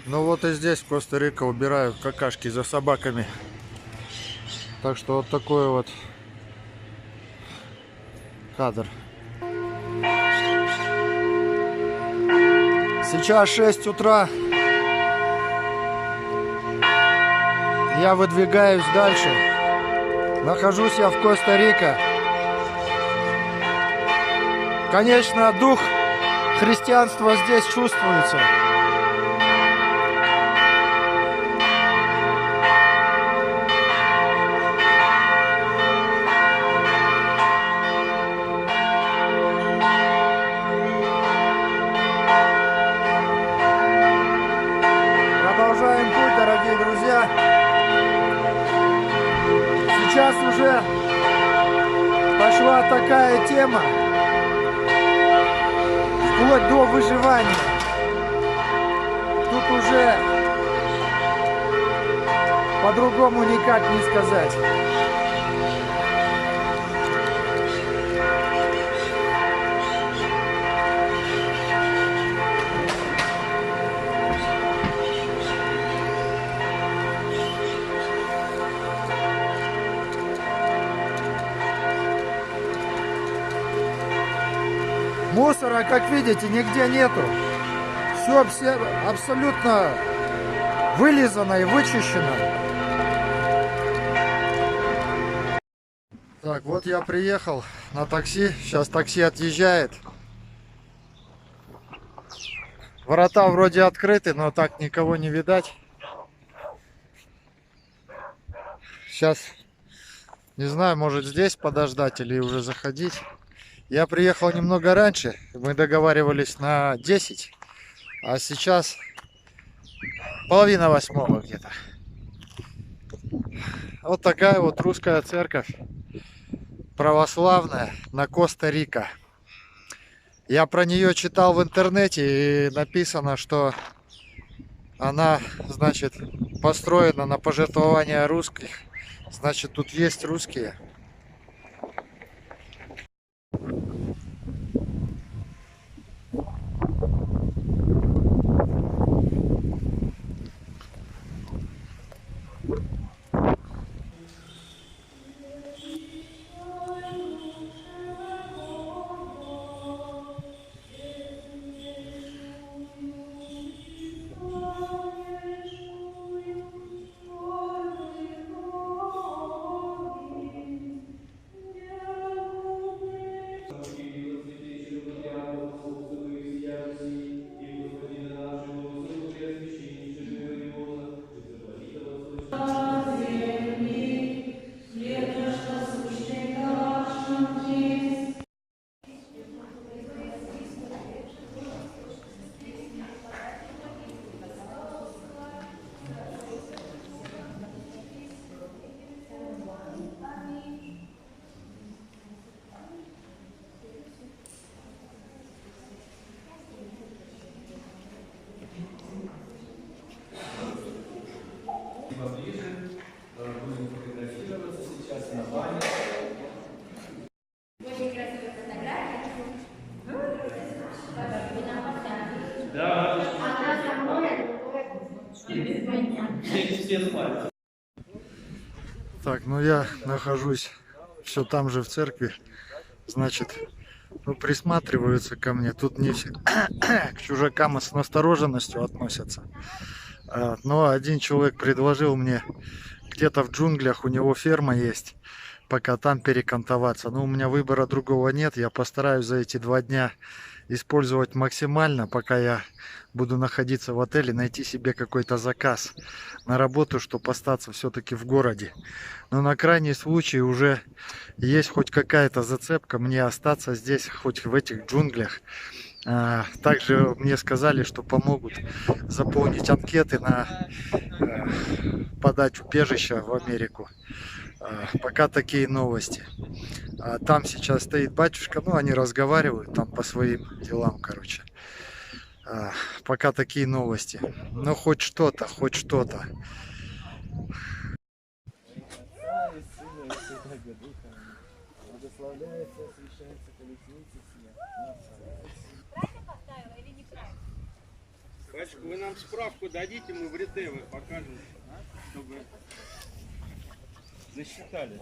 Ну вот и здесь в Коста-Рике убирают какашки за собаками. Так что вот такой вот кадр. Сейчас 6 утра. Я выдвигаюсь дальше. Нахожусь я в Коста-Рике. Конечно, дух христианства здесь чувствуется. Продолжаем путь, дорогие друзья. Сейчас уже пошла такая тема, вплоть до выживания. Тут уже по-другому никак не сказать. Мусора, как видите, нигде нету. Все абсолютно вылизано и вычищено. Так, вот я приехал на такси. Сейчас такси отъезжает. Ворота вроде открыты, но так никого не видать. Сейчас, не знаю, может здесь подождать или уже заходить. Я приехал немного раньше. Мы договаривались на 10. А сейчас 7:30 где-то. Вот такая вот русская церковь. Православная на Коста-Рика. Я про нее читал в интернете, и написано, что она, значит, построена на пожертвования русских. Значит, тут есть русские. Поближе, будем фотографироваться сейчас на бане. Очень красивая фотография. Да. Она со мной. Все спали. Так, ну я нахожусь все там же в церкви. Значит, ну, присматриваются ко мне. Тут не все к чужакам с настороженностью относятся. Но один человек предложил мне, где-то в джунглях у него ферма есть, пока там перекантоваться. Но у меня выбора другого нет. Я постараюсь за эти 2 дня использовать максимально, пока я буду находиться в отеле, найти себе какой-то заказ на работу, чтобы остаться все-таки в городе. Но на крайний случай уже есть хоть какая-то зацепка мне остаться здесь, хоть в этих джунглях. Также мне сказали, что помогут заполнить анкеты на подать убежище в Америку. Пока такие новости. Там сейчас стоит батюшка, ну они разговаривают там по своим делам, короче. Пока такие новости. Ну хоть что-то, хоть что-то. Батюшка, вы нам справку дадите, мы в РТВ покажем, чтобы засчитали.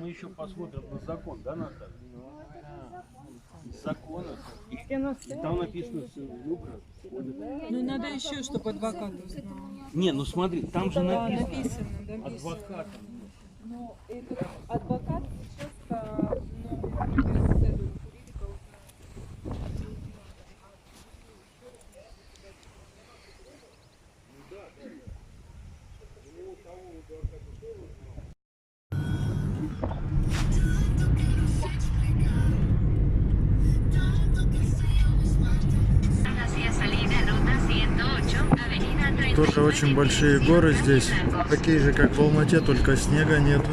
Мы еще посмотрим на закон, да, Наталья? Закон. И там написано, что Люка входит. Ну надо еще, чтобы адвокат узнал. Не, ну смотри, там же Да, написано. написано. Адвокатом. Но этот адвокат сейчас, ну, без этого юридика узнал. Hacia salida ruta 108, avenida 30. Тоже очень большие горы здесь, такие же как в Алмате, только снега нету.